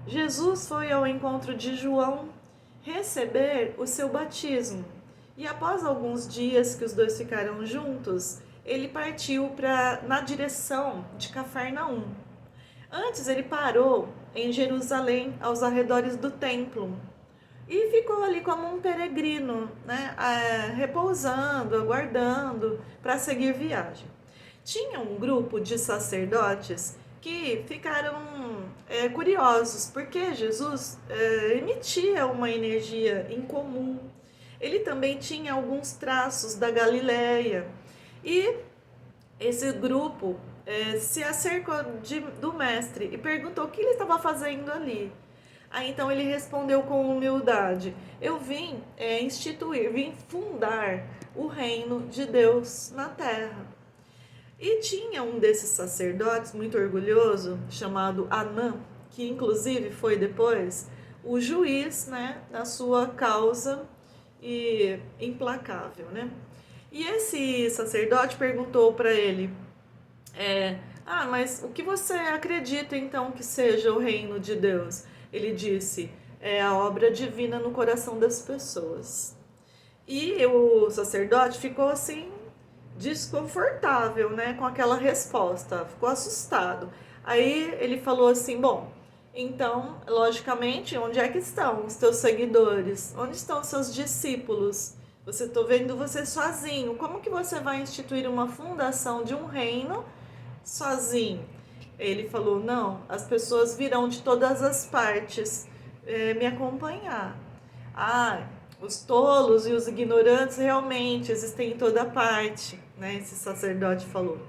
Jesus foi ao encontro de João receber o seu batismo. E após alguns dias que os dois ficaram juntos, ele partiu na direção de Cafarnaum. Antes ele parou em Jerusalém, aos arredores do templo, e ficou ali como um peregrino, né, repousando, aguardando para seguir viagem. Tinha um grupo de sacerdotes que ficaram curiosos, porque Jesus emitia uma energia incomum. Ele também tinha alguns traços da Galileia. E esse grupo se acercou do mestre e perguntou o que ele estava fazendo ali. Aí então ele respondeu com humildade: eu vim vim fundar o reino de Deus na terra. E tinha um desses sacerdotes muito orgulhoso, chamado Anã, que inclusive foi depois o juiz, né, na sua causa e implacável, né? E esse sacerdote perguntou para ele: mas o que você acredita então que seja o reino de Deus? Ele disse: é a obra divina no coração das pessoas. E o sacerdote ficou assim desconfortável, né, com aquela resposta, ficou assustado. Aí ele falou assim: bom, então, logicamente, onde é que estão os teus seguidores? Onde estão os seus discípulos? Você tô vendo você sozinho. Como que você vai instituir uma fundação de um reino sozinho? Ele falou: não, as pessoas virão de todas as partes me acompanhar. Ah, os tolos e os ignorantes realmente existem em toda parte, né? Esse sacerdote falou.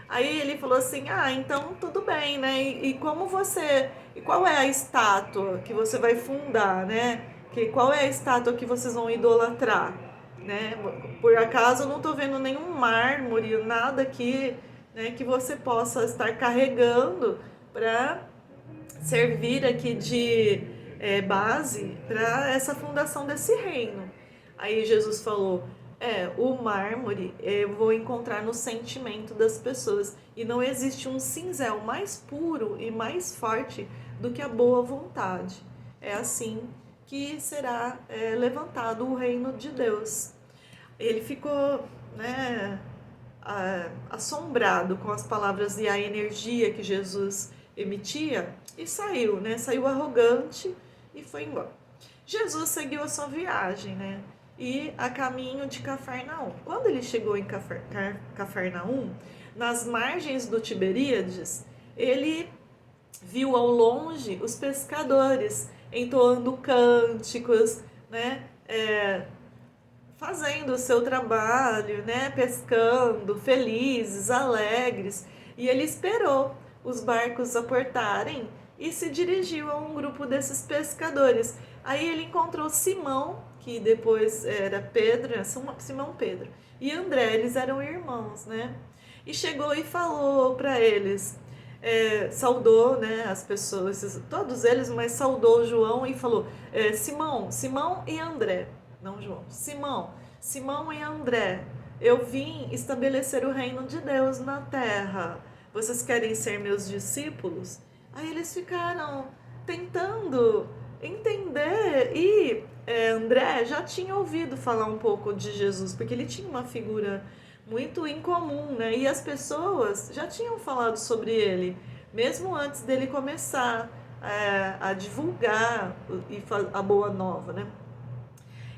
Aí ele falou assim: então tudo bem, né? E qual é a estátua que você vai fundar, né? Qual é a estátua que vocês vão idolatrar, né? Por acaso eu não estou vendo nenhum mármore, nada aqui, né, que você possa estar carregando para servir aqui de base para essa fundação desse reino. Aí Jesus falou: o mármore eu vou encontrar no sentimento das pessoas, e não existe um cinzel mais puro e mais forte do que a boa vontade. É assim que será levantado o reino de Deus. Ele ficou, né, assombrado com as palavras e a energia que Jesus emitia e saiu, né? Saiu arrogante e foi embora. Jesus seguiu a sua viagem, né? E a caminho de Cafarnaum. Quando ele chegou em Cafarnaum, nas margens do Tiberíades, ele viu ao longe os pescadores entoando cânticos, né? Fazendo o seu trabalho, né, pescando, felizes, alegres, e ele esperou os barcos aportarem e se dirigiu a um grupo desses pescadores. Aí ele encontrou Simão, que depois era Pedro, Simão Pedro, e André, eles eram irmãos, né? E chegou e falou para eles, saudou, né, as pessoas, todos eles, mas saudou João e falou: Simão e André. Não, João. Simão e André, eu vim estabelecer o reino de Deus na terra. Vocês querem ser meus discípulos? Aí eles ficaram tentando entender e André já tinha ouvido falar um pouco de Jesus, porque ele tinha uma figura muito incomum, né? E as pessoas já tinham falado sobre ele, mesmo antes dele começar a divulgar a boa nova, né?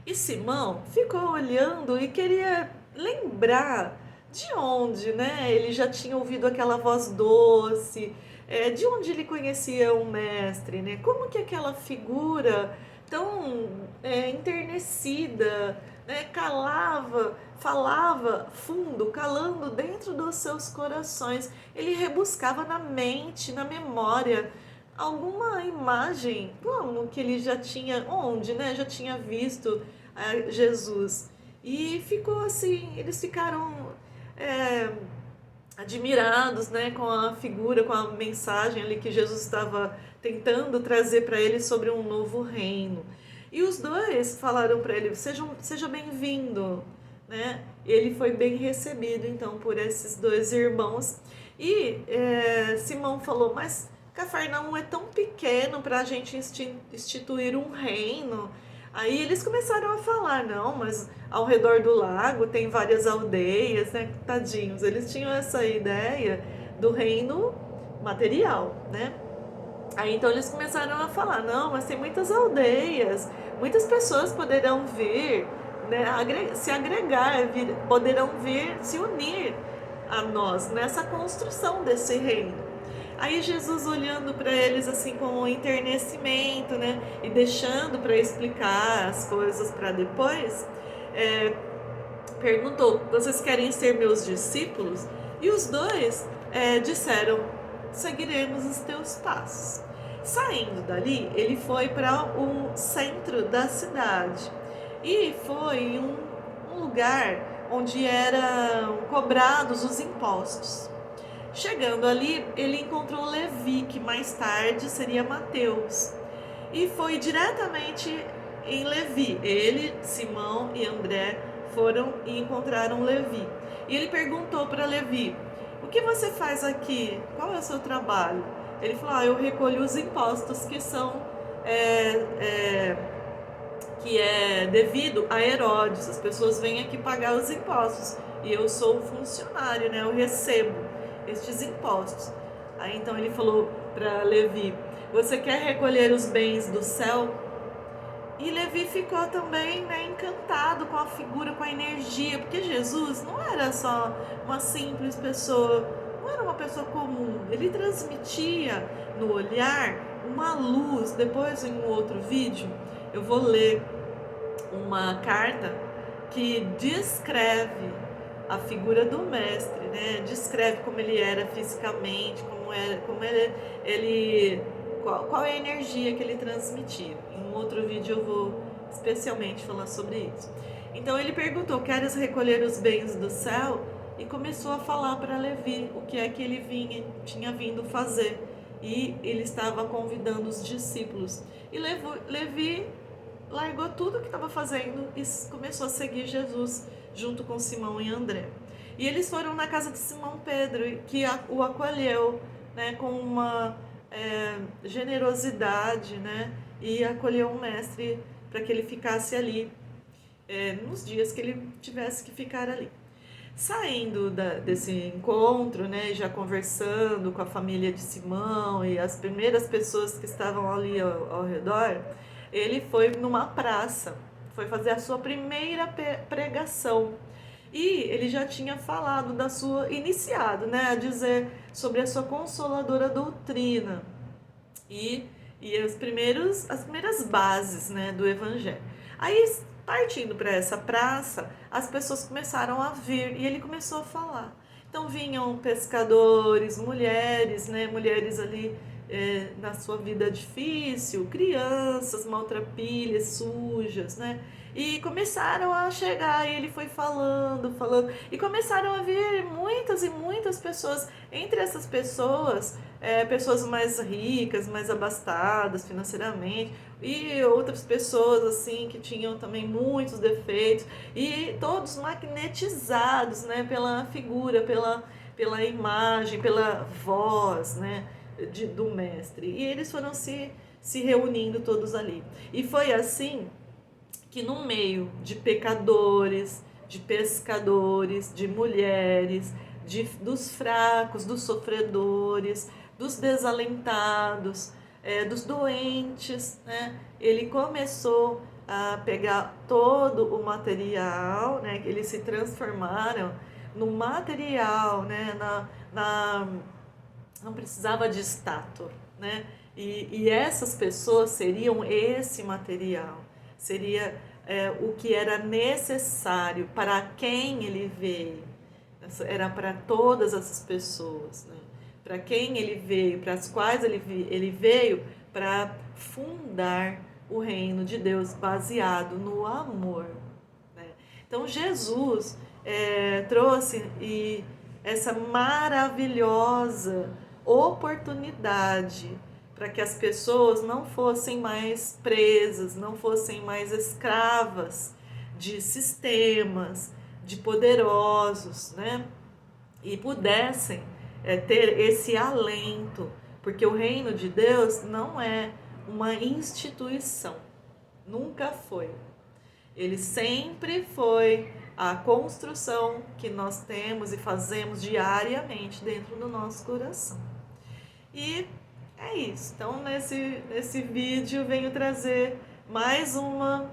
E Simão ficou olhando e queria lembrar de onde, né? Ele já tinha ouvido aquela voz doce, de onde ele conhecia o mestre, né? Como que aquela figura tão enternecida, né? Falava fundo, calando dentro dos seus corações. Ele rebuscava na mente, na memória, alguma imagem, como que ele já tinha, onde, né? Já tinha visto Jesus. E ficou assim, eles ficaram admirados, né, com a figura, com a mensagem ali que Jesus estava tentando trazer para eles sobre um novo reino. E os dois falaram para ele: seja bem-vindo, né? Ele foi bem recebido então por esses dois irmãos. E Simão falou: mas Cafarnaum é tão pequeno para a gente instituir um reino. Aí eles começaram a falar, não, mas ao redor do lago tem várias aldeias, né? Tadinhos, eles tinham essa ideia do reino material, né? Aí então eles começaram a falar, não, mas tem muitas aldeias, muitas pessoas poderão vir, né, se agregar, poderão vir se unir a nós nessa construção desse reino. Aí Jesus olhando para eles assim com um enternecimento, né, e deixando para explicar as coisas para depois, perguntou: vocês querem ser meus discípulos? E os dois disseram: seguiremos os teus passos. Saindo dali, ele foi para o centro da cidade e foi em um lugar onde eram cobrados os impostos. Chegando ali, ele encontrou Levi, que mais tarde seria Mateus, e foi diretamente em Levi. Ele, Simão e André foram e encontraram Levi. E ele perguntou para Levi: o que você faz aqui? Qual é o seu trabalho? Ele falou: eu recolho os impostos que são que é devido a Herodes. As pessoas vêm aqui pagar os impostos e eu sou funcionário, né? Eu recebo estes impostos. Aí então ele falou para Levi: você quer recolher os bens do céu? E Levi ficou também, né, encantado com a figura, com a energia, porque Jesus não era só uma simples pessoa, não era uma pessoa comum. Ele transmitia no olhar uma luz. Depois, em um outro vídeo, eu vou ler uma carta que descreve a figura do mestre, né? Descreve como ele era fisicamente, qual é a energia que ele transmitia. Em um outro vídeo eu vou especialmente falar sobre isso. Então ele perguntou: queres recolher os bens do céu? E começou a falar para Levi o que é que ele tinha vindo fazer. E ele estava convidando os discípulos. E Levi largou tudo o que estava fazendo e começou a seguir Jesus junto com Simão e André. E eles foram na casa de Simão Pedro, que o acolheu, né, com uma generosidade, né, e acolheu o mestre para que ele ficasse ali nos dias que ele tivesse que ficar ali. Saindo desse encontro, né, já conversando com a família de Simão e as primeiras pessoas que estavam ali ao redor, ele foi numa praça, foi fazer a sua primeira pregação. E ele já tinha falado iniciado, né, a dizer sobre a sua consoladora doutrina e as primeiras bases, né, do evangelho. Aí, partindo para essa praça, as pessoas começaram a vir e ele começou a falar. Então vinham pescadores, mulheres, né, mulheres ali na sua vida difícil, crianças maltrapilhas, sujas, né? E começaram a chegar, e ele foi falando, e começaram a vir muitas e muitas pessoas. Entre essas pessoas, pessoas mais ricas, mais abastadas financeiramente, e outras pessoas assim que tinham também muitos defeitos, e todos magnetizados, né, pela figura, pela imagem, pela voz, né, do mestre. E eles foram se reunindo todos ali. E foi assim que no meio de pecadores, de pescadores, de mulheres, dos fracos, dos sofredores, dos desalentados, dos doentes, né? Ele começou a pegar todo o material, né? Eles se transformaram no material, né? Não precisava de estátua, né? E essas pessoas seriam esse material, seria o que era necessário para quem ele veio. Era para todas essas pessoas, né? Para quem ele veio, para as quais ele veio, para fundar o reino de Deus baseado no amor, né? Então Jesus trouxe essa maravilhosa oportunidade para que as pessoas não fossem mais presas, não fossem mais escravas de sistemas, de poderosos, né? E pudessem ter esse alento, Porque o reino de Deus não é uma instituição, nunca foi. Ele sempre foi a construção que nós temos e fazemos diariamente dentro do nosso coração. E é isso. Então, nesse vídeo, venho trazer mais uma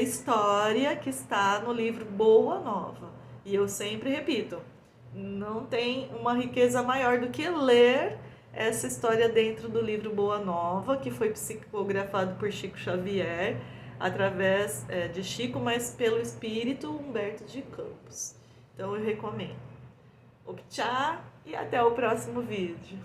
história que está no livro Boa Nova. E eu sempre repito, não tem uma riqueza maior do que ler essa história dentro do livro Boa Nova, que foi psicografado por Chico Xavier, através de Chico, mas pelo espírito Humberto de Campos. Então eu recomendo. Tchau e até o próximo vídeo.